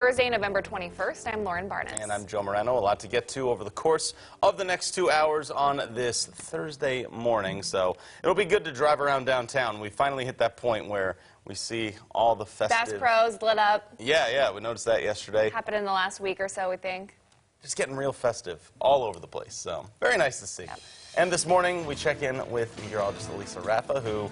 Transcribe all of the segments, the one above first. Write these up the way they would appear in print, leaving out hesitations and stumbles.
Thursday, November 21st. I'm Lauren Barnes. And I'm Joe Moreno. A lot to get to over the course of the next 2 hours on this Thursday morning. So it'll be good to drive around downtown. We finally hit that point where we see all the festive... Bass Pros lit up. Yeah, we noticed that yesterday. Happened in the last week or so, we think. Just getting real festive all over the place. So very nice to see. Yep. And this morning, we check in with meteorologist Elisa Raffa, who,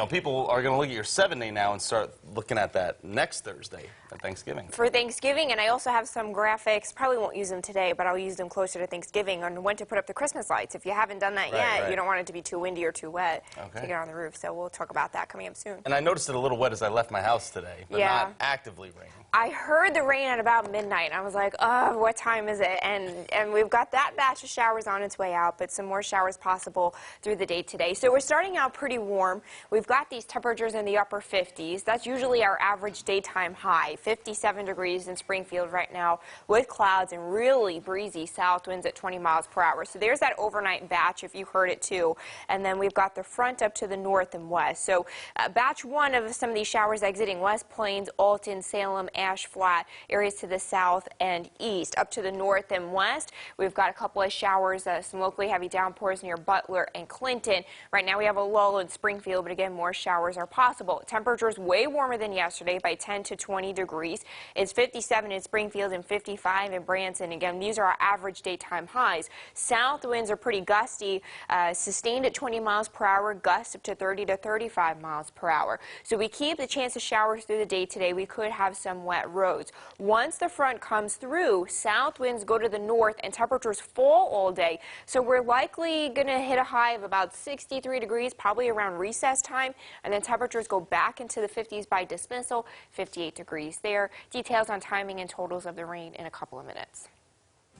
people are going to look at your 7-day now and start looking at that next Thursday at Thanksgiving. For Thanksgiving, and I also have some graphics, probably won't use them today, but I'll use them closer to Thanksgiving on when to put up the Christmas lights. If you haven't done that yet, you don't want it to be too windy or too wet to get on the roof. So we'll talk about that coming up soon. And I noticed it a little wet as I left my house today, but not actively raining. I heard the rain at about midnight, and I was like, oh, what time is it? And we've got that batch of showers on its way out, but some more showers possible through the day today. So we're starting out pretty warm. We've got these temperatures in the upper 50s. That's usually our average daytime high, 57 degrees in Springfield right now with clouds and really breezy south winds at 20 miles per hour. So there's that overnight batch if you heard it too. And then we've got the front up to the north and west. So batch one of some of these showers exiting West Plains, Alton, Salem, Ash Flat, areas to the south and east. Up to the north and west, we've got a couple of showers, some locally heavy downpours near Butler and Clinton. Right now we have a lull in Springfield, but again, more showers are possible. Temperatures way warmer than yesterday by 10 to 20 degrees. It's 57 in Springfield and 55 in Branson. Again, these are our average daytime highs. South winds are pretty gusty, sustained at 20 miles per hour, gusts up to 30 to 35 miles per hour. So we keep the chance of showers through the day today. We could have some wet roads. Once the front comes through, south winds go to the north and temperatures fall all day. So we're likely going to hit a high of about 63 degrees, probably around recess time, and then temperatures go back into the 50s by dismissal, 58 degrees there. Details on timing and totals of the rain in a couple of minutes.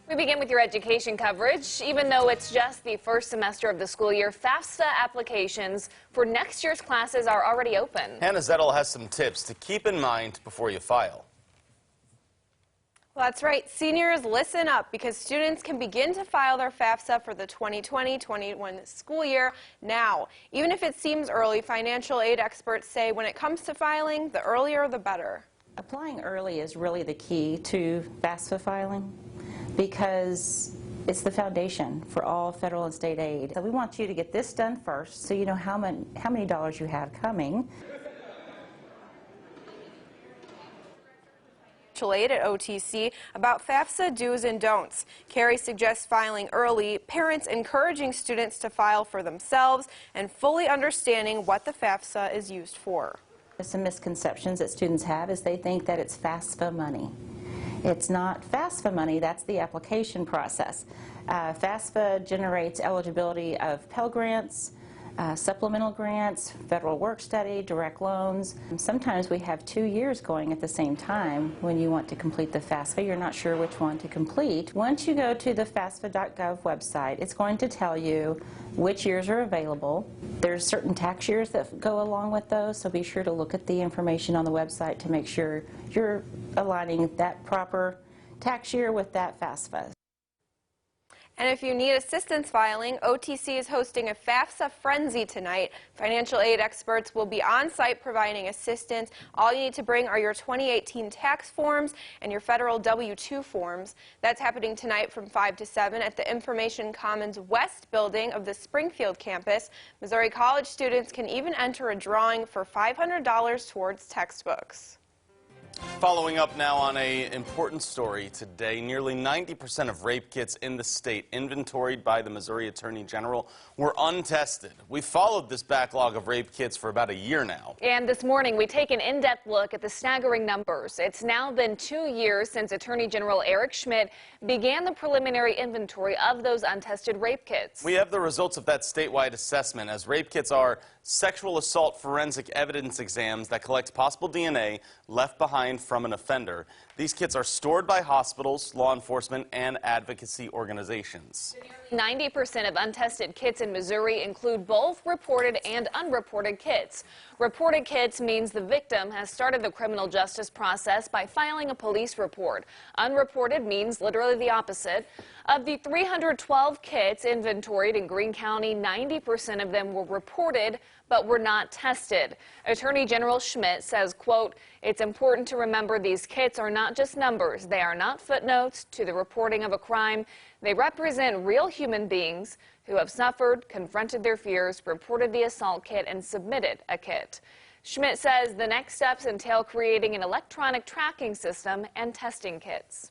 We begin with your education coverage. Even though it's just the first semester of the school year, FAFSA applications for next year's classes are already open. Hannah Zettel has some tips to keep in mind before you file. Well, that's right. Seniors, listen up, because students can begin to file their FAFSA for the 2020-21 school year now. Even if it seems early, financial aid experts say when it comes to filing, the earlier the better. Applying early is really the key to FAFSA filing, because it's the foundation for all federal and state aid. So we want you to get this done first so you know how many dollars you have coming. Aid at OTC about FAFSA do's and don'ts. Carrie suggests filing early, parents encouraging students to file for themselves, and fully understanding what the FAFSA is used for. Some misconceptions that students have is they think that it's FAFSA money. It's not FAFSA money, that's the application process. FAFSA generates eligibility of Pell Grants, supplemental grants, federal work study, direct loans. Sometimes we have 2 years going at the same time when you want to complete the FAFSA. You're not sure which one to complete. Once you go to the FAFSA.gov website, it's going to tell you which years are available. There's certain tax years that go along with those, so be sure to look at the information on the website to make sure you're aligning that proper tax year with that FAFSA. And if you need assistance filing, OTC is hosting a FAFSA Frenzy tonight. Financial aid experts will be on site providing assistance. All you need to bring are your 2018 tax forms and your federal W-2 forms. That's happening tonight from 5 to 7 at the Information Commons West building of the Springfield campus. Missouri College students can even enter a drawing for $500 towards textbooks. Following up now on an important story today, nearly 90% of rape kits in the state inventoried by the Missouri Attorney General were untested. We followed this backlog of rape kits for about a year now. And this morning, we take an in-depth look at the staggering numbers. It's now been 2 years since Attorney General Eric Schmidt began the preliminary inventory of those untested rape kits. We have the results of that statewide assessment, as rape kits are sexual assault forensic evidence exams that collect possible DNA left behind from an offender. These kits are stored by hospitals, law enforcement, and advocacy organizations. 90% of untested kits in Missouri include both reported and unreported kits. Reported kits means the victim has started the criminal justice process by filing a police report. Unreported means literally the opposite. Of the 312 kits inventoried in Greene County, 90% of them were reported, but were not tested. Attorney General Schmidt says, quote, "It's important to remember these kits are not just numbers. They are not footnotes to the reporting of a crime. They represent real human beings who have suffered, confronted their fears, reported the assault kit, and submitted a kit." Schmidt says the next steps entail creating an electronic tracking system and testing kits.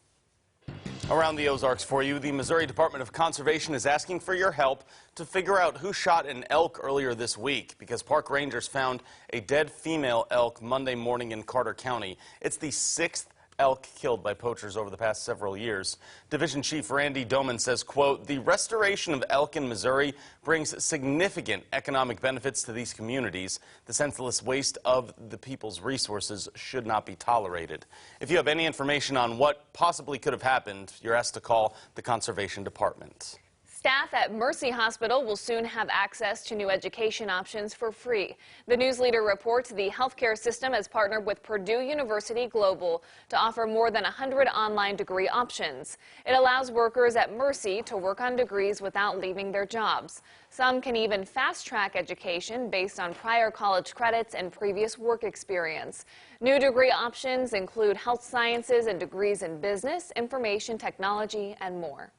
Around the Ozarks for you, the Missouri Department of Conservation is asking for your help to figure out who shot an elk earlier this week because park rangers found a dead female elk Monday morning in Carter County. It's the 6th elk killed by poachers over the past several years. Division Chief Randy Doman says, quote, "The restoration of elk in Missouri brings significant economic benefits to these communities. The senseless waste of the people's resources should not be tolerated." If you have any information on what possibly could have happened, you're asked to call the Conservation Department. Staff at Mercy Hospital will soon have access to new education options for free. The news leader reports the healthcare system has partnered with Purdue University Global to offer more than 100 online degree options. It allows workers at Mercy to work on degrees without leaving their jobs. Some can even fast-track education based on prior college credits and previous work experience. New degree options include health sciences and degrees in business, information technology, and more.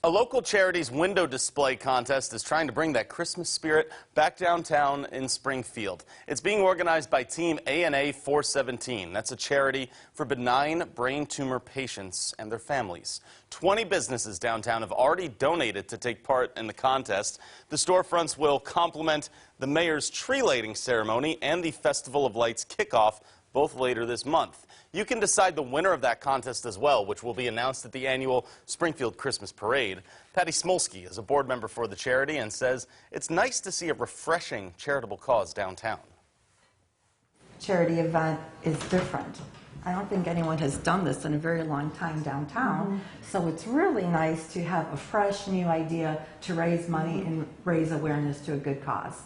A local charity's window display contest is trying to bring that Christmas spirit back downtown in Springfield. It's being organized by Team ANA 417. That's a charity for benign brain tumor patients and their families. 20 businesses downtown have already donated to take part in the contest. The storefronts will complement the mayor's tree lighting ceremony and the Festival of Lights kickoff, both later this month. You can decide the winner of that contest as well, which will be announced at the annual Springfield Christmas Parade. Patty Smolsky is a board member for the charity and says it's nice to see a refreshing charitable cause downtown. Charity event is different. I don't think anyone has done this in a very long time downtown, so it's really nice to have a fresh new idea to raise money and raise awareness to a good cause.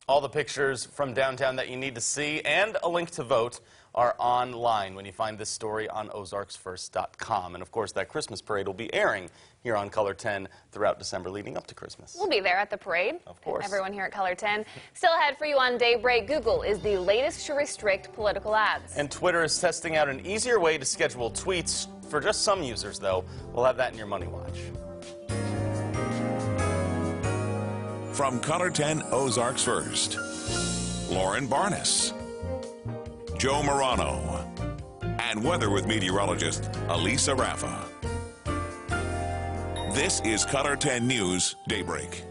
All the pictures from downtown that you need to see and a link to vote are online when you find this story on ozarksfirst.com. And of course, that Christmas parade will be airing here on Color 10 throughout December leading up to Christmas. We'll be there at the parade. Of course. Everyone here at Color 10. Still ahead for you on Daybreak, Google is the latest to restrict political ads. And Twitter is testing out an easier way to schedule tweets for just some users, though. We'll have that in your Money Watch. From Color 10 Ozarks First, Lauren Barnes, Joe Morano, and weather with meteorologist Elisa Raffa. This is Color 10 News Daybreak.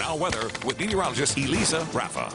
Now weather with meteorologist Elisa Rafa.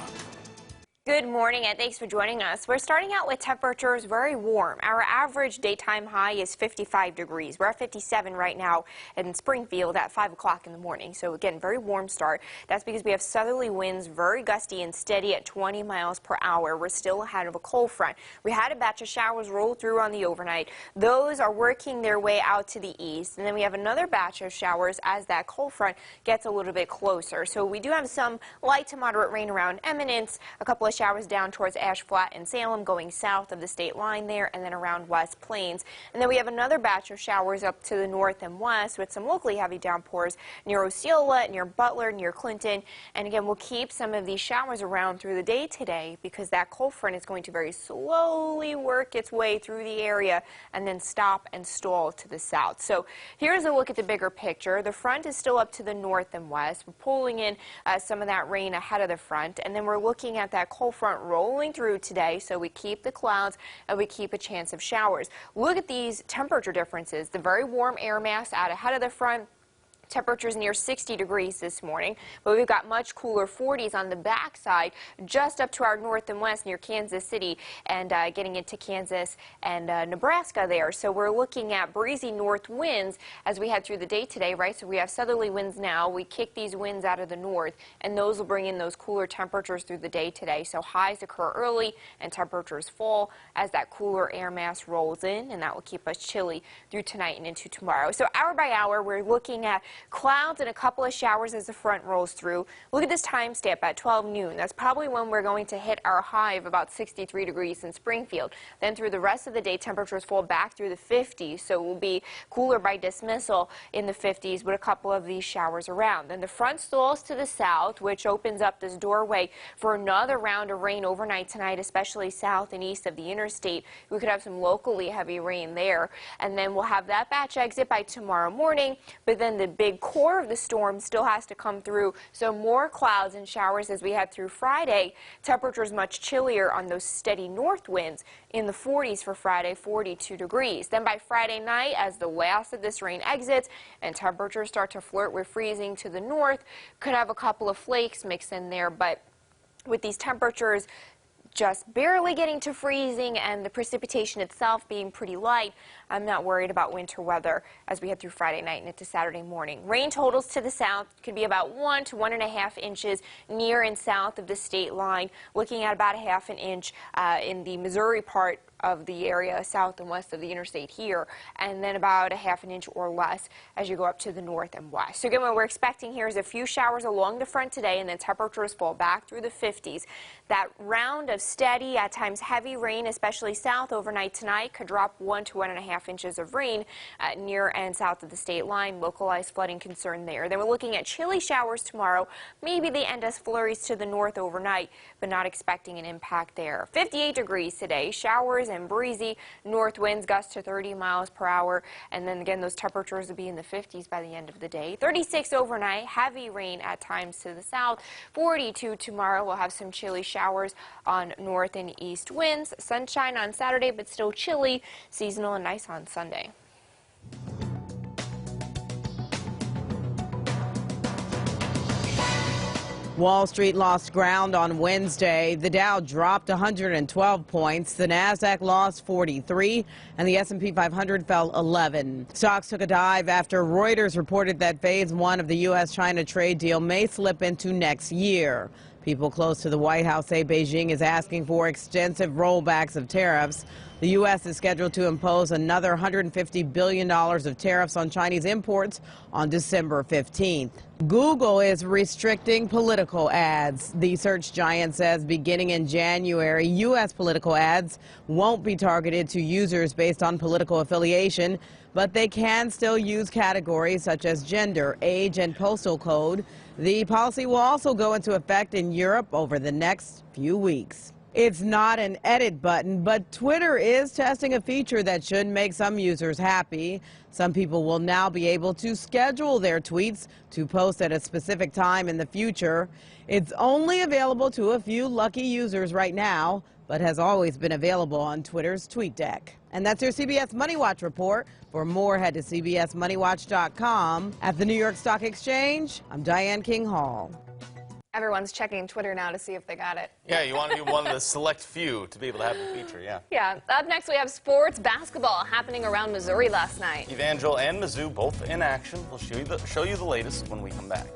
Good morning and thanks for joining us. We're starting out with temperatures very warm. Our average daytime high is 55 degrees. We're at 57 right now in Springfield at 5 o'clock in the morning. So again, very warm start. That's because we have southerly winds, very gusty and steady at 20 miles per hour. We're still ahead of a cold front. We had a batch of showers roll through on the overnight. Those are working their way out to the east. And then we have another batch of showers as that cold front gets a little bit closer. So we do have some light to moderate rain around Eminence, a couple of showers down towards Ash Flat and Salem going south of the state line there, and then around West Plains. And then we have another batch of showers up to the north and west with some locally heavy downpours near Osceola, near Butler, near Clinton. And again, we'll keep some of these showers around through the day today because that cold front is going to very slowly work its way through the area and then stop and stall to the south. So here's a look at the bigger picture. The front is still up to the north and west. We're pulling in some of that rain ahead of the front, and then we're looking at that cold front rolling through today, so we keep the clouds and we keep a chance of showers. Look at these temperature differences. The very warm air mass out ahead of the front. Temperatures near 60 degrees this morning, but we've got much cooler 40s on the backside, just up to our north and west near Kansas City and getting into Kansas and Nebraska there. So we're looking at breezy north winds as we head through the day today, right? So we have southerly winds now. We kick these winds out of the north, and those will bring in those cooler temperatures through the day today. So highs occur early and temperatures fall as that cooler air mass rolls in, and that will keep us chilly through tonight and into tomorrow. So hour by hour, we're looking at clouds and a couple of showers as the front rolls through. Look at this time stamp at 12 noon. That's probably when we're going to hit our high of about 63 degrees in Springfield. Then through the rest of the day, temperatures fall back through the 50s, so we'll be cooler by dismissal in the 50s with a couple of these showers around. Then the front stalls to the south, which opens up this doorway for another round of rain overnight tonight, especially south and east of the interstate. We could have some locally heavy rain there, and then we'll have that batch exit by tomorrow morning, but then the big core of the storm still has to come through, so more clouds and showers as we head through Friday. Temperatures much chillier on those steady north winds in the 40s for Friday, 42 degrees. Then by Friday night, as the last of this rain exits and temperatures start to flirt with freezing to the north, could have a couple of flakes mix in there, but with these temperatures just barely getting to freezing and the precipitation itself being pretty light, I'm not worried about winter weather as we head through Friday night and into Saturday morning. Rain totals to the south could be about 1 to 1.5 inches near and south of the state line, looking at about a half an inch in the Missouri part of the area south and west of the interstate here, and then about a half an inch or less as you go up to the north and west. So again, what we're expecting here is a few showers along the front today, and then temperatures fall back through the 50s. That round of steady, at times heavy rain, especially south overnight tonight, could drop 1 to 1.5 inches of rain near and south of the state line. Localized flooding concern there. Then we're looking at chilly showers tomorrow. Maybe they end as flurries to the north overnight, but not expecting an impact there. 58 degrees today. Showers and breezy north winds gust to 30 miles per hour, and then again those temperatures will be in the 50s by the end of the day. 36 overnight, heavy rain at times to the south. 42 tomorrow. We'll have some chilly showers on north and east winds. Sunshine on Saturday, but still chilly. Seasonal and nice on Sunday. Wall Street lost ground on Wednesday. The Dow dropped 112 points. The Nasdaq lost 43, and the S&P 500 fell 11. Stocks took a dive after Reuters reported that phase one of the U.S.-China trade deal may slip into next year. People close to the White House say Beijing is asking for extensive rollbacks of tariffs. The U.S. is scheduled to impose another $150 billion of tariffs on Chinese imports on December 15th. Google is restricting political ads. The search giant says beginning in January, U.S. political ads won't be targeted to users based on political affiliation, but they can still use categories such as gender, age, and postal code. The policy will also go into effect in Europe over the next few weeks. It's not an edit button, but Twitter is testing a feature that should make some users happy. Some people will now be able to schedule their tweets to post at a specific time in the future. It's only available to a few lucky users right now, but has always been available on Twitter's TweetDeck. And that's your CBS Money Watch report. For more, head to cbsmoneywatch.com. At the New York Stock Exchange, I'm Diane King Hall. Everyone's checking Twitter now to see if they got it. Yeah, you want to be one of the select few to be able to have the feature, yeah. Yeah. Up next, we have sports basketball happening around Missouri last night. Evangel and Mizzou both in action. We'll show you the latest when we come back.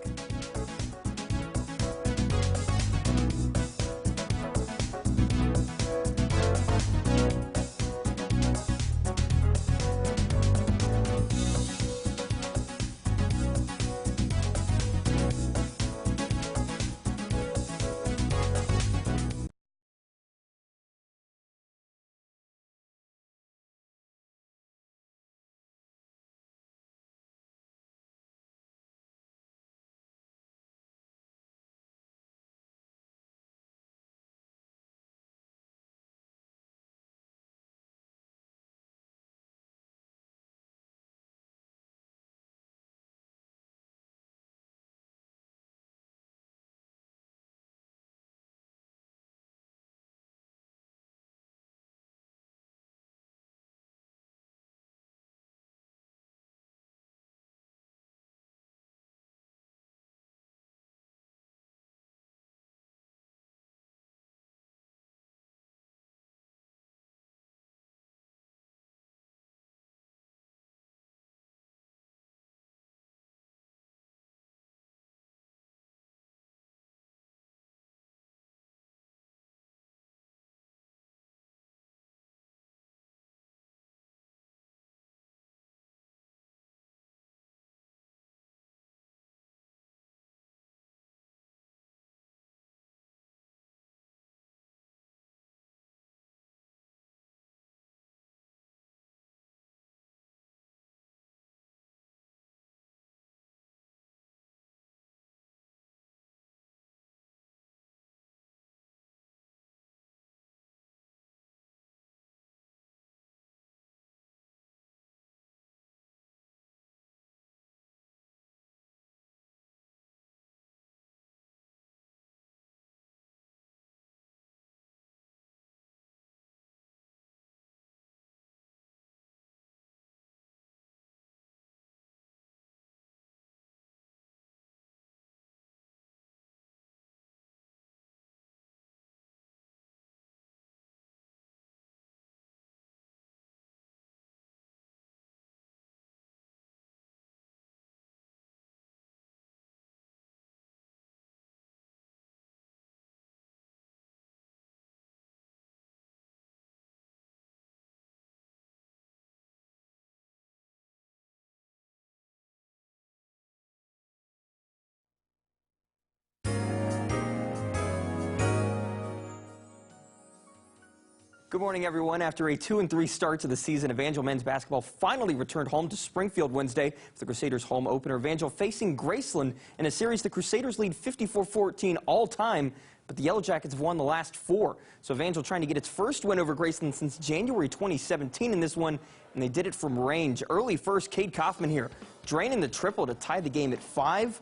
Good morning, everyone. After a 2-3 start to the season, Evangel men's basketball finally returned home to Springfield Wednesday for the Crusaders' home opener. Evangel facing Graceland in a series the Crusaders lead 54-14 all time, but the Yellow Jackets have won the last 4. So Evangel trying to get its first win over Graceland since January 2017 in this one, and they did it from range. Early first, Cade Kaufman here, draining the triple to tie the game at 5.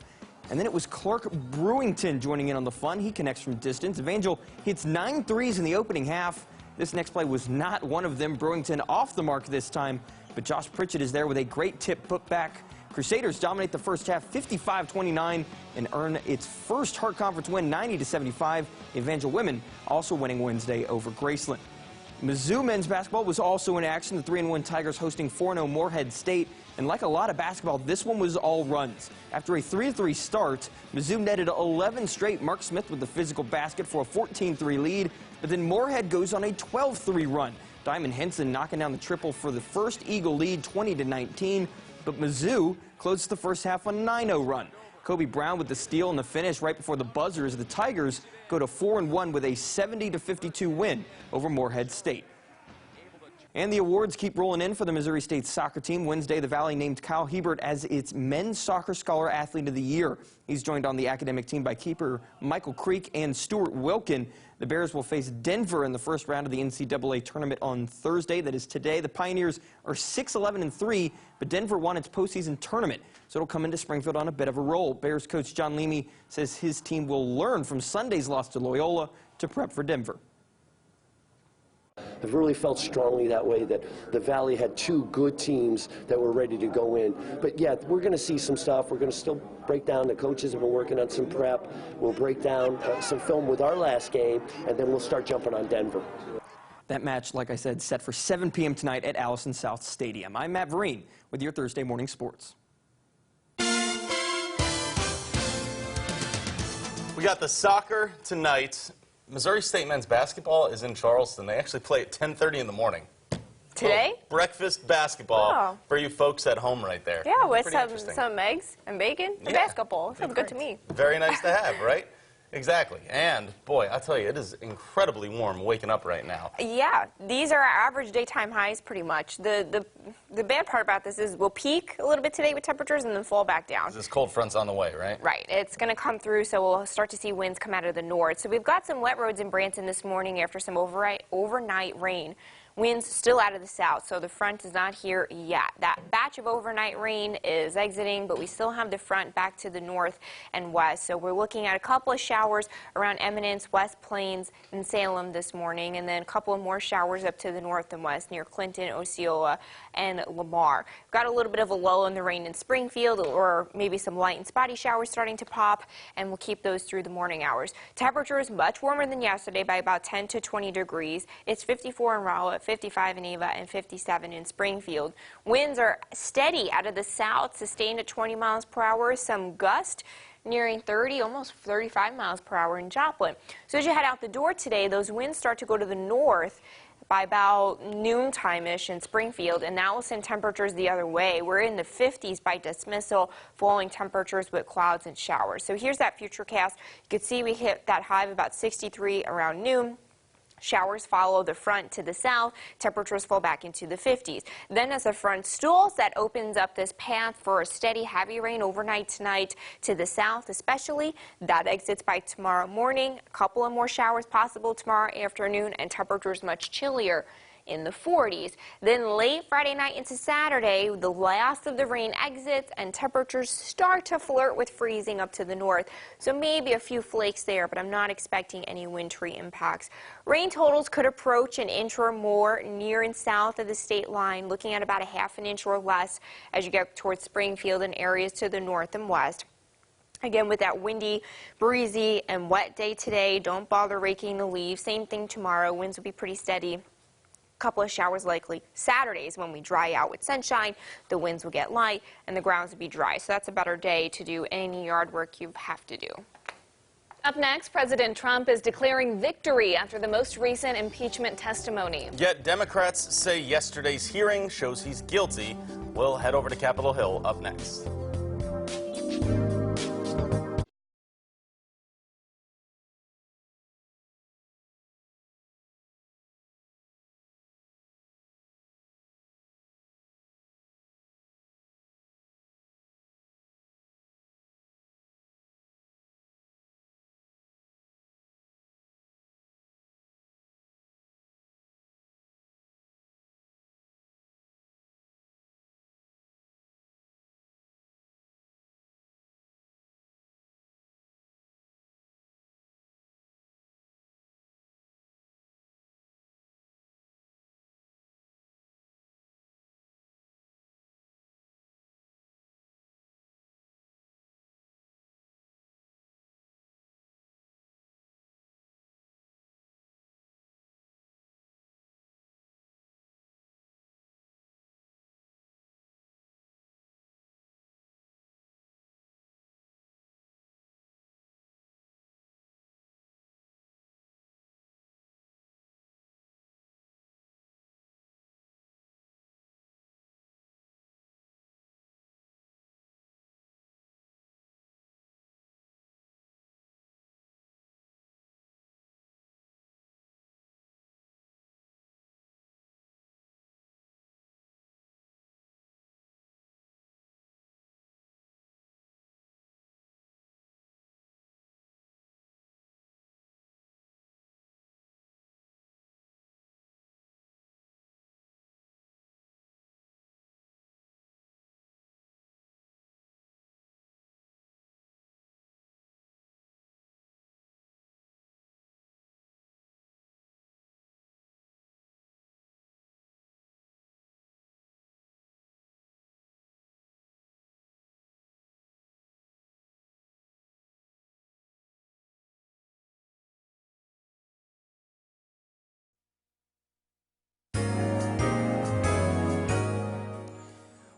And then it was Clark Brewington joining in on the fun. He connects from distance. Evangel hits 9 threes in the opening half. This next play was not one of them. Brewington off the mark this time, but Josh Pritchett is there with a great tip put back. Crusaders dominate the first half 55-29 and earn its first Heart Conference win 90-75. Evangel women also winning Wednesday over Graceland. Mizzou men's basketball was also in action. The 3-1 Tigers hosting 4-0 Morehead State. And like a lot of basketball, this one was all runs. After a 3-3 start, Mizzou netted 11 straight. Mark Smith with the physical basket for a 14-3 lead. But then Morehead goes on a 12-3 run. Diamond Henson knocking down the triple for the first Eagle lead, 20-19. But Mizzou closes the first half on a 9-0 run. Kobe Brown with the steal and the finish right before the buzzer as the Tigers go to 4-1 with a 70-52 win over Morehead State. And the awards keep rolling in for the Missouri State soccer team. Wednesday, the Valley named Kyle Hebert as its Men's Soccer Scholar Athlete of the Year. He's joined on the academic team by keeper Michael Creek and Stuart Wilkin. The Bears will face Denver in the first round of the NCAA tournament on Thursday. That is today. The Pioneers are 6-11-3, but Denver won its postseason tournament, so it'll come into Springfield on a bit of a roll. Bears coach John Leamy says his team will learn from Sunday's loss to Loyola to prep for Denver. I've really felt strongly that way, that the Valley had two good teams that were ready to go in. But yeah, we're going to see some stuff. We're going to still break down. The coaches have been working on some prep. We'll break down some film with our last game, and then we'll start jumping on Denver. That match, like I said, set for 7 p.m. tonight at Allison South Stadium. I'm Matt Vereen with your Thursday Morning Sports. We got the soccer tonight. Missouri State men's basketball is in Charleston. They actually play at 10:30 in the morning. Today? Breakfast basketball for you folks at home right there. Yeah, with Pretty some eggs and bacon and basketball. Sounds good to me. Very nice to have, right? Exactly. And, boy, I tell you, it is incredibly warm waking up right now. Yeah, these are our average daytime highs pretty much. The bad part about this is we'll peak a little bit today with temperatures and then fall back down. This cold front's on the way, right? Right. It's going to come through, so we'll start to see winds come out of the north. So we've got some wet roads in Branson this morning after some overnight rain. Winds still out of the south, so the front is not here yet. That batch of overnight rain is exiting, but we still have the front back to the north and west. So we're looking at a couple of showers around Eminence, West Plains, and Salem this morning, and then a couple of more showers up to the north and west near Clinton, Osceola, and Lamar. We've got a little bit of a lull in the rain in Springfield, or maybe some light and spotty showers starting to pop, and we'll keep those through the morning hours. Temperature is much warmer than yesterday by about 10 to 20 degrees. It's 54 in Rowlett, 55 in Ava, and 57 in Springfield. Winds are steady out of the south, sustained at 20 miles per hour. Some gust nearing 30, almost 35 miles per hour in Joplin. So as you head out the door today, those winds start to go to the north by about noontime-ish in Springfield, and that will send temperatures the other way. We're in the 50s by dismissal, falling temperatures with clouds and showers. So here's that futurecast. You can see we hit that high of about 63 around noon. Showers follow the front to the south. Temperatures fall back into the 50s. Then as the front stools, that opens up this path for a steady heavy rain overnight tonight to the south especially. That exits by tomorrow morning. A couple of more showers possible tomorrow afternoon, and temperatures much chillier in the 40s. Then late Friday night into Saturday, the last of the rain exits and temperatures start to flirt with freezing up to the north. So maybe a few flakes there, but I'm not expecting any wintry impacts. Rain totals could approach an inch or more near and south of the state line, looking at about a half an inch or less as you get towards Springfield and areas to the north and west. Again, with that windy, breezy, and wet day today, don't bother raking the leaves. Same thing tomorrow. Winds will be pretty steady. Couple of showers likely. Saturdays when we dry out with sunshine, the winds will get light and the grounds will be dry. So that's a better day to do any yard work you have to do. Up next, President Trump is declaring victory after the most recent impeachment testimony. Yet Democrats say yesterday's hearing shows he's guilty. We'll head over to Capitol Hill up next.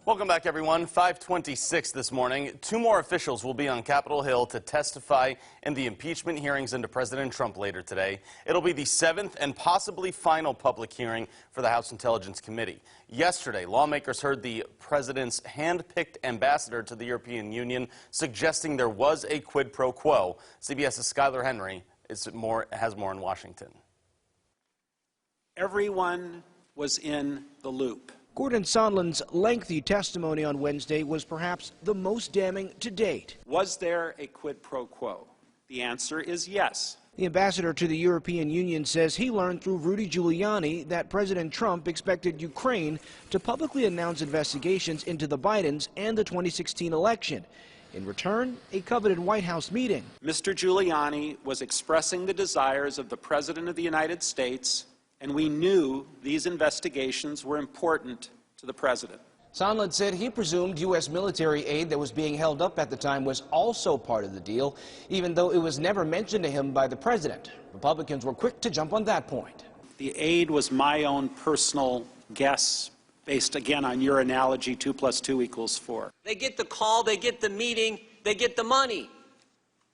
Welcome back, everyone. 5:26 this morning. Two more officials will be on Capitol Hill to testify in the impeachment hearings into President Trump later today. It'll be the 7th and possibly final public hearing for the House Intelligence Committee. Yesterday, lawmakers heard the president's hand-picked ambassador to the European Union suggesting there was a quid pro quo. CBS's Skylar Henry has more in Washington. Everyone was in the loop. Gordon Sondland's lengthy testimony on Wednesday was perhaps the most damning to date. Was there a quid pro quo? The answer is yes. The ambassador to the European Union says he learned through Rudy Giuliani that President Trump expected Ukraine to publicly announce investigations into the Bidens and the 2016 election. In return, a coveted White House meeting. Mr. Giuliani was expressing the desires of the President of the United States, and we knew these investigations were important to the President. Sondland said he presumed U.S. military aid that was being held up at the time was also part of the deal, even though it was never mentioned to him by the President. Republicans were quick to jump on that point. The aid was my own personal guess, based again on your analogy, 2 + 2 = 4. They get the call, they get the meeting, they get the money.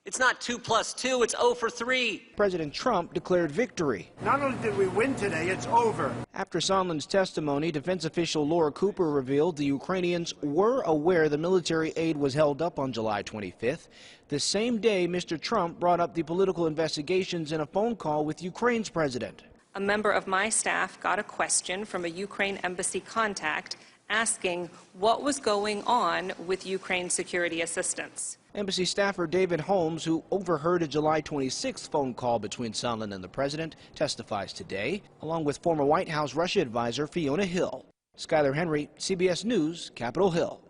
It's not 2 + 2, it's 0 for 3. President Trump declared victory. Not only did we win today, it's over. After Sondland's testimony, defense official Laura Cooper revealed the Ukrainians were aware the military aid was held up on July 25th. The same day, Mr. Trump brought up the political investigations in a phone call with Ukraine's president. A member of my staff got a question from a Ukraine embassy contact asking what was going on with Ukraine security assistance. Embassy staffer David Holmes, who overheard a July 26th phone call between Sondland and the president, testifies today, along with former White House Russia advisor Fiona Hill. Skylar Henry, CBS News, Capitol Hill.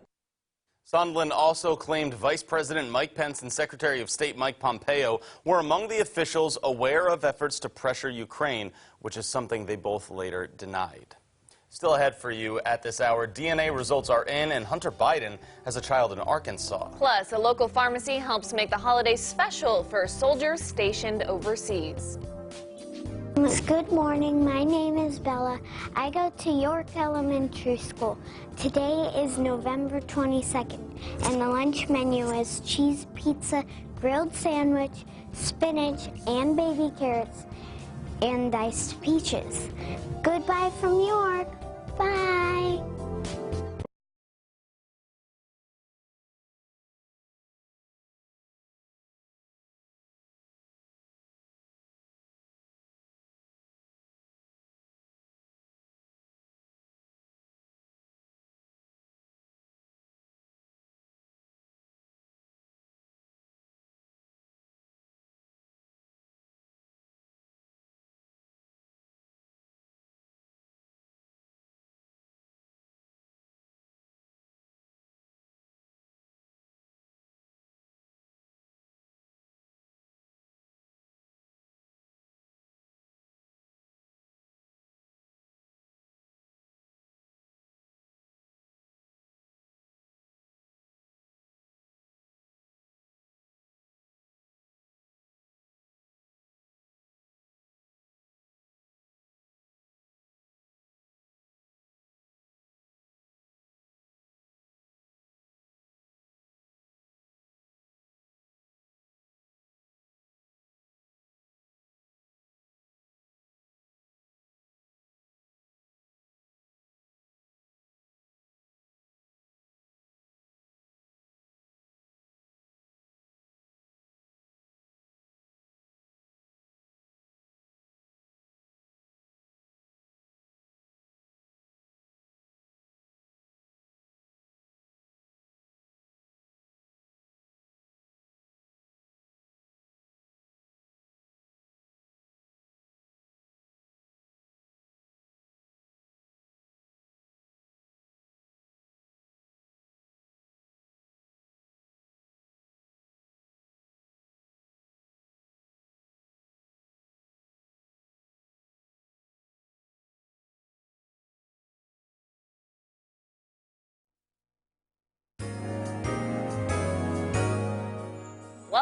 Sondland also claimed Vice President Mike Pence and Secretary of State Mike Pompeo were among the officials aware of efforts to pressure Ukraine, which is something they both later denied. Still ahead for you at this hour, DNA results are in, and Hunter Biden has a child in Arkansas. Plus, a local pharmacy helps make the holidays special for soldiers stationed overseas. Good morning. My name is Bella. I go to York Elementary School. Today is November 22nd, and the lunch menu is cheese pizza, grilled sandwich, spinach, and baby carrots, and diced peaches. Goodbye from York. Bye.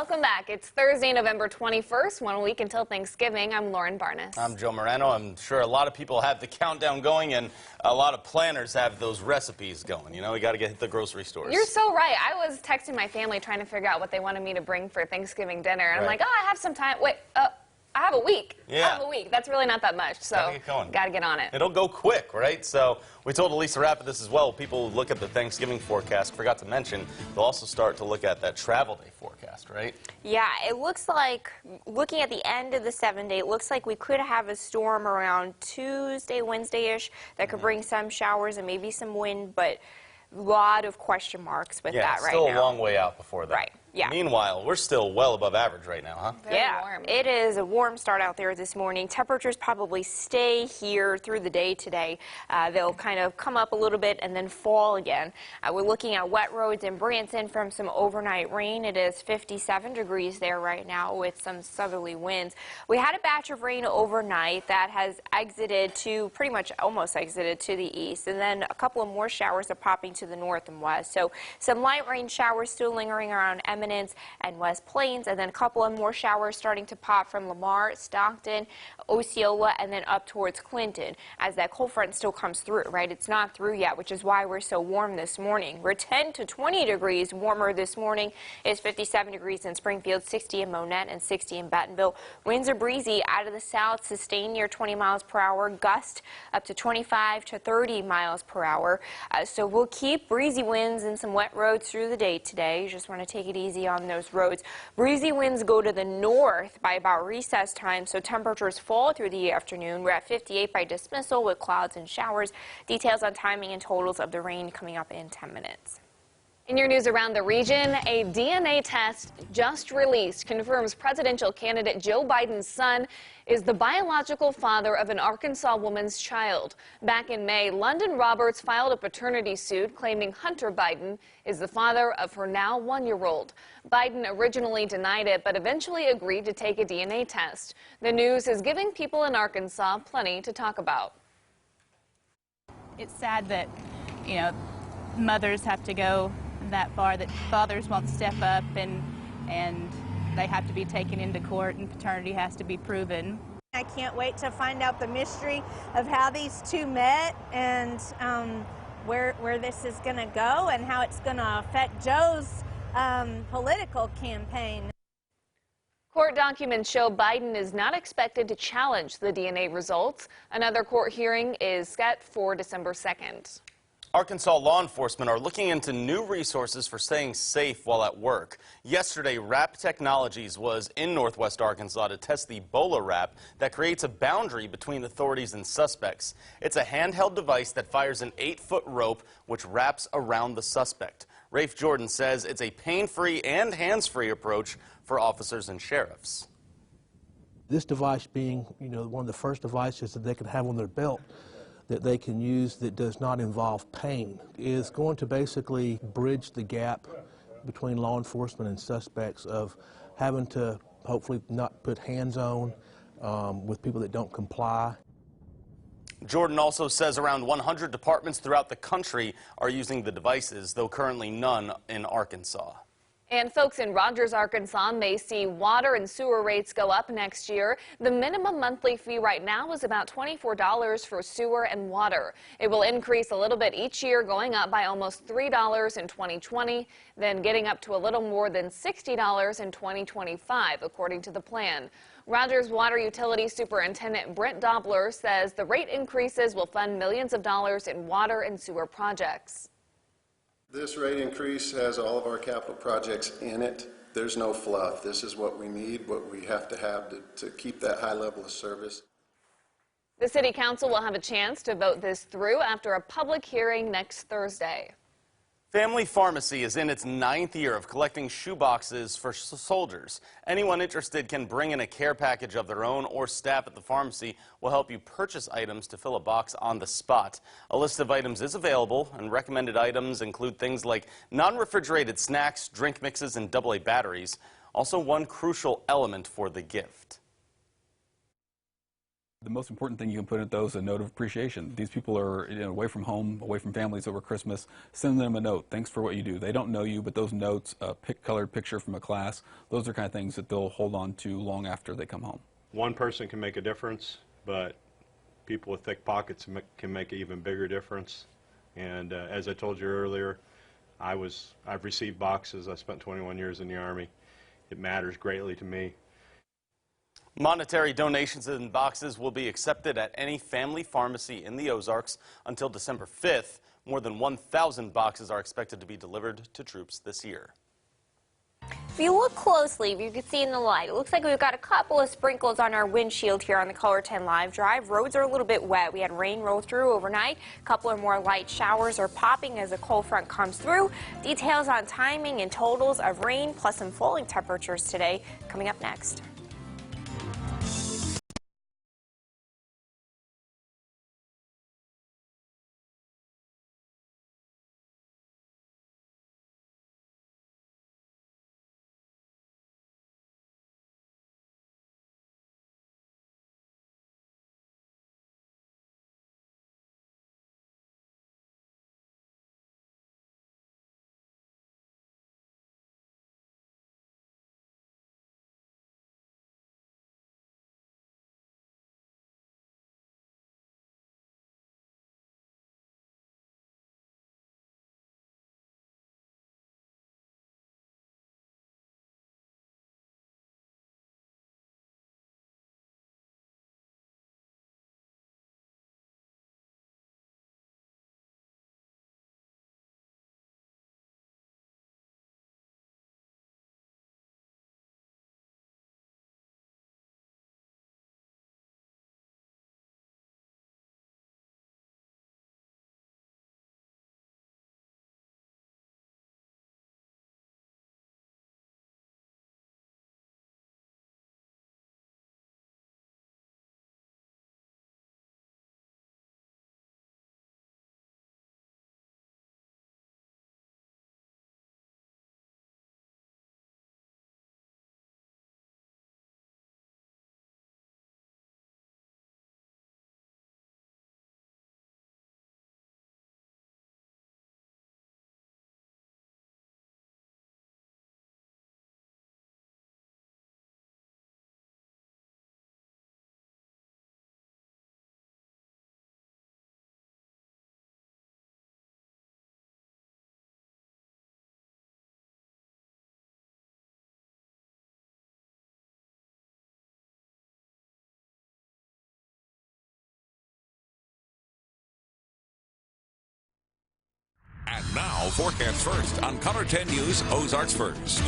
Welcome back. It's Thursday, November 21st, 1 week until Thanksgiving. I'm Lauren Barnes. I'm Joe Moreno. I'm sure a lot of people have the countdown going, and a lot of planners have those recipes going. You know, we got to get the grocery stores. You're so right. I was texting my family trying to figure out what they wanted me to bring for Thanksgiving dinner, and I'm like, oh, I have some time. Wait, I have a week. Yeah. I have a week. That's really not that much, so got to get on it. It'll go quick, right? So we told Elisa Rappa this as well. People look at the Thanksgiving forecast. Forgot to mention, they'll also start to look at that travel day forecast, right? Yeah, it looks like, looking at the end of the 7-day, it looks like we could have a storm around Tuesday, Wednesday-ish that could bring some showers and maybe some wind, but a lot of question marks with that right now. Yeah, still a long way out before that. Right. Yeah. Meanwhile, we're still well above average right now, huh? Very warm. It is a warm start out there this morning. Temperatures probably stay here through the day today. They'll kind of come up a little bit and then fall again. We're looking at wet roads in Branson from some overnight rain. It is 57 degrees there right now with some southerly winds. We had a batch of rain overnight that has exited to, pretty much almost exited to the east, and then a couple of more showers are popping to the north and west. So some light rain showers still lingering around Eminence and West Plains, and then a couple of more showers starting to pop from Lamar, Stockton, Osceola, and then up towards Clinton as that cold front still comes through, right? It's not through yet, which is why we're so warm this morning. We're 10 to 20 degrees warmer this morning. It's 57 degrees in Springfield, 60 in Monette, and 60 in Bentonville. Winds are breezy out of the south, sustained near 20 miles per hour, gust up to 25 to 30 miles per hour. So we'll keep breezy winds and some wet roads through the day today. You just want to take it easy on those roads. Breezy winds go to the north by about recess time, so temperatures fall through the afternoon. We're at 58 by dismissal with clouds and showers. Details on timing and totals of the rain coming up in 10 minutes. In your news around the region, a DNA test just released confirms presidential candidate Joe Biden's son is the biological father of an Arkansas woman's child. Back in May, London Roberts filed a paternity suit claiming Hunter Biden is the father of her now 1-year-old. Biden originally denied it, but eventually agreed to take a DNA test. The news is giving people in Arkansas plenty to talk about. It's sad that, you know, mothers have to go that far, that fathers won't step up and they have to be taken into court and paternity has to be proven. I can't wait to find out the mystery of how these two met and where this is going to go and how it's going to affect Joe's political campaign. Court documents show Biden is not expected to challenge the DNA results. Another court hearing is set for December 2nd. Arkansas law enforcement are looking into new resources for staying safe while at work. Yesterday, Wrap Technologies was in Northwest Arkansas to test the Ebola Wrap that creates a boundary between authorities and suspects. It's a handheld device that fires an 8-foot rope which wraps around the suspect. Rafe Jordan says it's a pain-free and hands-free approach for officers and sheriffs. This device being, one of the first devices that they can have on their belt that they can use that does not involve pain is going to basically bridge the gap between law enforcement and suspects of having to hopefully not put hands on with people that don't comply. Jordan also says around 100 departments throughout the country are using the devices, though currently none in Arkansas. And folks in Rogers, Arkansas may see water and sewer rates go up next year. The minimum monthly fee right now is about $24 for sewer and water. It will increase a little bit each year, going up by almost $3 in 2020, then getting up to a little more than $60 in 2025, according to the plan. Rogers Water Utility Superintendent Brent Dobler says the rate increases will fund millions of dollars in water and sewer projects. This rate increase has all of our capital projects in it. There's no fluff. This is what we need, what we have to keep that high level of service. The City Council will have a chance to vote this through after a public hearing next Thursday. Family Pharmacy is in its 9th year of collecting shoeboxes for soldiers. Anyone interested can bring in a care package of their own, or staff at the pharmacy will help you purchase items to fill a box on the spot. A list of items is available, and recommended items include things like non-refrigerated snacks, drink mixes, and AA batteries. Also, one crucial element for the gift. The most important thing you can put at those is a note of appreciation. These people are away from home, away from families over Christmas. Send them a note. Thanks for what you do. They don't know you, but those notes, a colored picture from a class, those are kind of things that they'll hold on to long after they come home. One person can make a difference, but people with thick pockets can make an even bigger difference. And as I told you earlier, I've received boxes. I spent 21 years in the Army. It matters greatly to me. Monetary donations in boxes will be accepted at any family pharmacy in the Ozarks until December 5th. More than 1,000 boxes are expected to be delivered to troops this year. If you look closely, you can see in the light, it looks like we've got a couple of sprinkles on our windshield here on the Color 10 Live Drive. Roads are a little bit wet. We had rain roll through overnight. A couple of more light showers are popping as a cold front comes through. Details on timing and totals of rain plus some falling temperatures today coming up next. And now, forecast first on Color 10 News Ozarks First.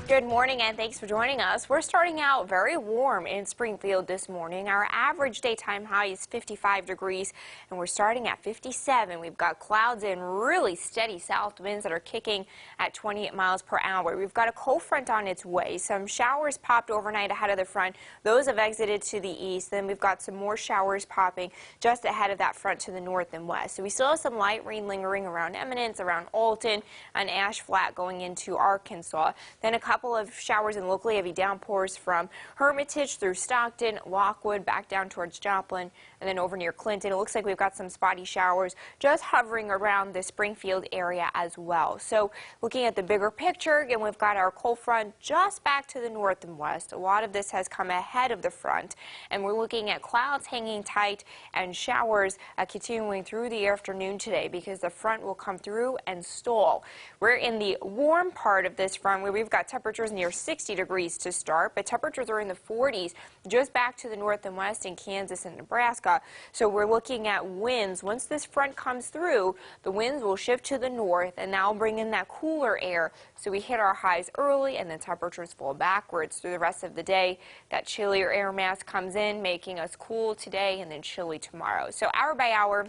Good morning and thanks for joining us. We're starting out very warm in Springfield this morning. Our average daytime high is 55 degrees and we're starting at 57. We've got clouds and really steady south winds that are kicking at 28 miles per hour. We've got a cold front on its way. Some showers popped overnight ahead of the front. Those have exited to the east. Then we've got some more showers popping just ahead of that front to the north and west. So we still have some light rain lingering around Eminence, around Alton, and Ash Flat going into Arkansas. Then a couple of showers and locally heavy downpours from Hermitage through Stockton, Lockwood, back down towards Joplin, and then over near Clinton. It looks like we've got some spotty showers just hovering around the Springfield area as well. So looking at the bigger picture, again, we've got our cold front just back to the north and west. A lot of this has come ahead of the front, and we're looking at clouds hanging tight and showers continuing through the afternoon today because the front will come through and stall. We're in the warm part of this front where we've got temperatures near 60 degrees to start, but temperatures are in the 40s just back to the north and west in Kansas and Nebraska. So we're looking at winds. Once this front comes through, the winds will shift to the north and now bring in that cooler air. So we hit our highs early and then temperatures fall backwards through the rest of the day. That chillier air mass comes in, making us cool today and then chilly tomorrow. So hour by hour,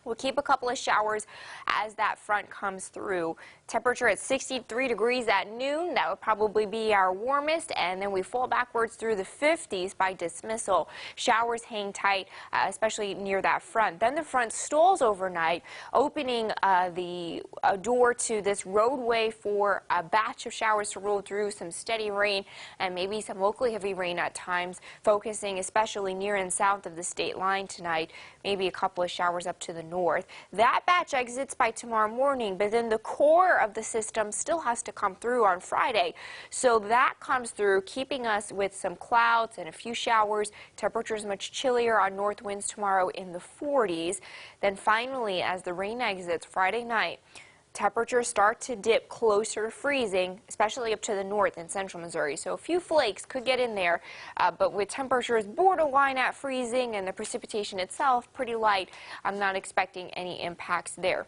We'll keep a couple of showers as that front comes through. Temperature at 63 degrees at noon. That would probably be our warmest, and then we fall backwards through the 50s by dismissal. Showers hang tight, especially near that front. Then the front stalls overnight, opening the door to this roadway for a batch of showers to roll through, some steady rain, and maybe some locally heavy rain at times, focusing especially near and south of the state line tonight. Maybe a couple of showers up to the north. That batch exits by tomorrow morning, but then the core of the system still has to come through on Friday. So that comes through, keeping us with some clouds and a few showers. Temperatures much chillier on north winds tomorrow in the 40s. Then finally, as the rain exits Friday night, temperatures start to dip closer to freezing, especially up to the north in central Missouri. So a few flakes could get in there, but with temperatures borderline at freezing and the precipitation itself pretty light, I'm not expecting any impacts there.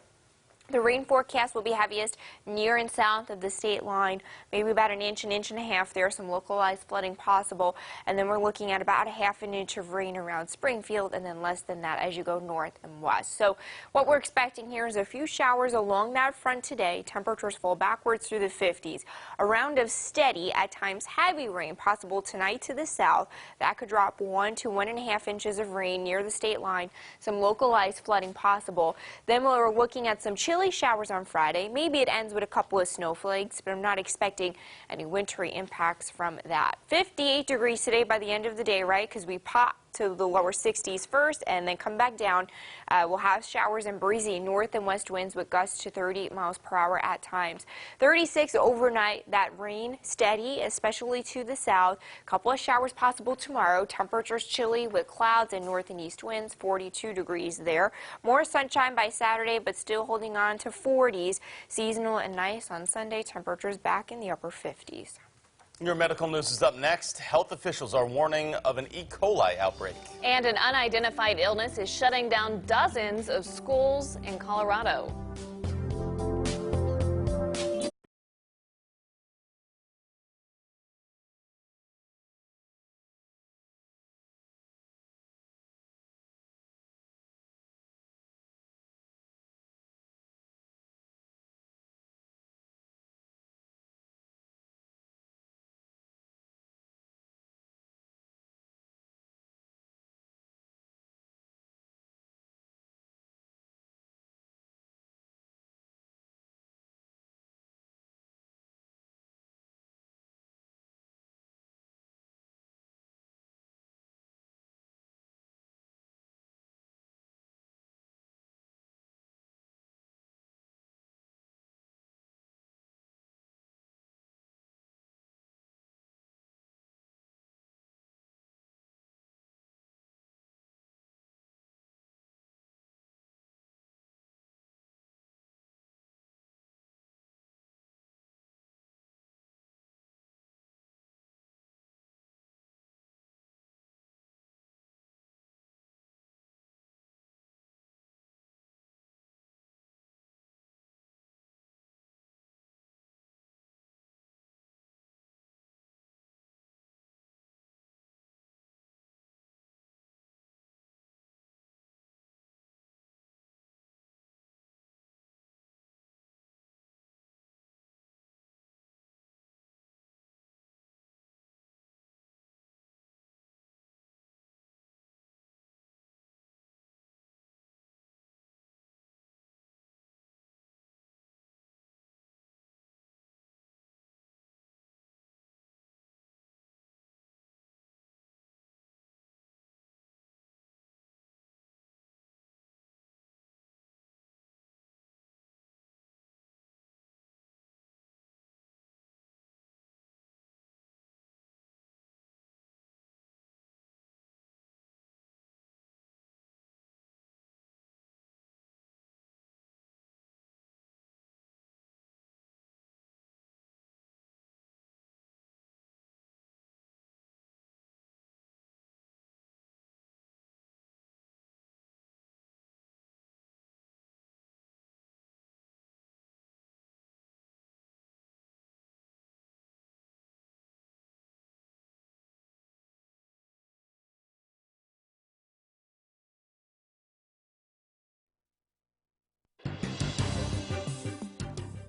The rain forecast will be heaviest near and south of the state line, maybe about an inch and a half there, some localized flooding possible, and then we're looking at about a half an inch of rain around Springfield, and then less than that as you go north and west. So what we're expecting here is a few showers along that front today. Temperatures fall backwards through the 50s. A round of steady, at times heavy rain possible tonight to the south. That could drop 1 to 1.5 inches of rain near the state line, some localized flooding possible. Then we're looking at some chilly showers on Friday. Maybe it ends with a couple of snowflakes, but I'm not expecting any wintry impacts from that. 58 degrees today by the end of the day, right? Because we pop to the lower 60s first and then come back down. We'll have showers and breezy north and west winds with gusts to 38 miles per hour at times. 36 overnight. That rain steady, especially to the south. A couple of showers possible tomorrow. Temperatures chilly with clouds and north and east winds. 42 degrees there. More sunshine by Saturday, but still holding on to 40s. Seasonal and nice on Sunday. Temperatures back in the upper 50s. Your medical news is up next. Health officials are warning of an E. coli outbreak. And an unidentified illness is shutting down dozens of schools in Colorado.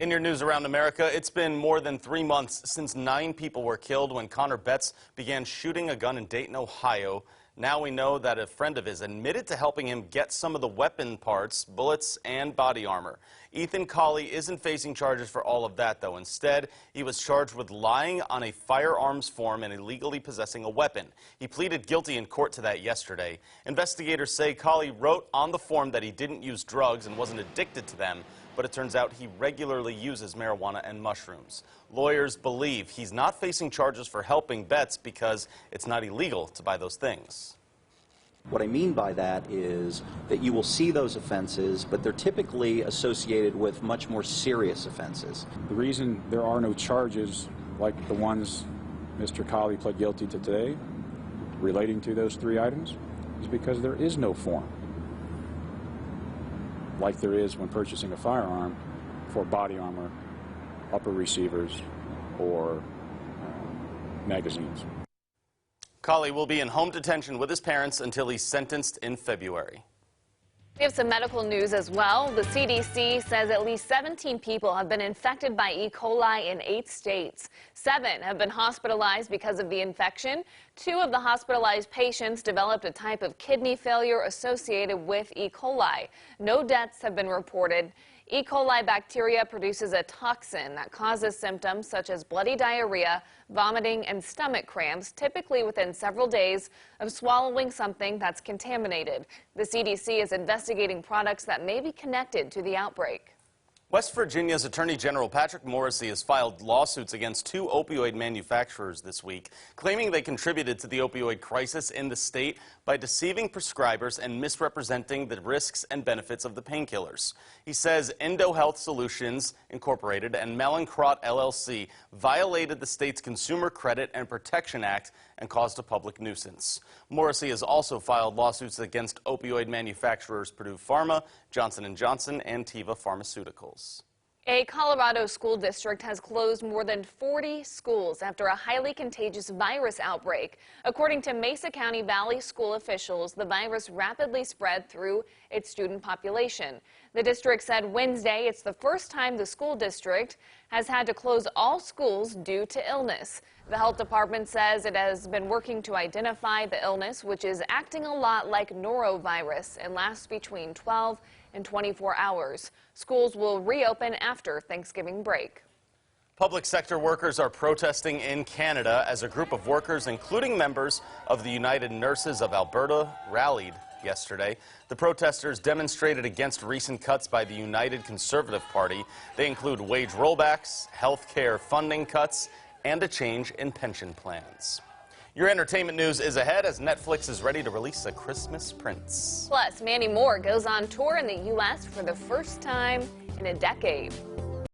In your news around America, it's been more than 3 months since 9 people were killed when Connor Betts began shooting a gun in Dayton, Ohio. Now we know that a friend of his admitted to helping him get some of the weapon parts, bullets, and body armor. Ethan Colley isn't facing charges for all of that, though. Instead, he was charged with lying on a firearms form and illegally possessing a weapon. He pleaded guilty in court to that yesterday. Investigators say Colley wrote on the form that he didn't use drugs and wasn't addicted to them, but it turns out he regularly uses marijuana and mushrooms. Lawyers believe he's not facing charges for helping Betts because it's not illegal to buy those things. What I mean by that is that you will see those offenses, but they're typically associated with much more serious offenses. The reason there are no charges like the ones Mr. Colley pled guilty to today relating to those 3 items is because there is no form, like there is when purchasing a firearm for body armor, upper receivers, or magazines. Colley will be in home detention with his parents until he's sentenced in February. We have some medical news as well. The CDC says at least 17 people have been infected by E. coli in 8 states. 7 have been hospitalized because of the infection. 2 of the hospitalized patients developed a type of kidney failure associated with E. coli. No deaths have been reported. E. coli bacteria produces a toxin that causes symptoms such as bloody diarrhea, vomiting, and stomach cramps, typically within several days of swallowing something that's contaminated. The CDC is investigating products that may be connected to the outbreak. West Virginia's Attorney General Patrick Morrisey has filed lawsuits against 2 opioid manufacturers this week, claiming they contributed to the opioid crisis in the state by deceiving prescribers and misrepresenting the risks and benefits of the painkillers. He says EndoHealth Solutions Incorporated and Mallinckrodt LLC violated the state's Consumer Credit and Protection Act and caused a public nuisance. Morrisey has also filed lawsuits against opioid manufacturers Purdue Pharma, Johnson & Johnson, and Teva Pharmaceuticals. A Colorado school district has closed more than 40 schools after a highly contagious virus outbreak. According to Mesa County Valley school officials, the virus rapidly spread through its student population. The district said Wednesday it's the first time the school district has had to close all schools due to illness. The health department says it has been working to identify the illness, which is acting a lot like norovirus and lasts between 12 and 24 hours. Schools will reopen after Thanksgiving break. Public sector workers are protesting in Canada as a group of workers, including members of the United Nurses of Alberta, rallied yesterday. The protesters demonstrated against recent cuts by the United Conservative Party. They include wage rollbacks, health care funding cuts, and a change in pension plans. Your entertainment news is ahead as Netflix is ready to release a Christmas Prince. Plus, Mandy Moore goes on tour in the U.S. for the first time in a decade.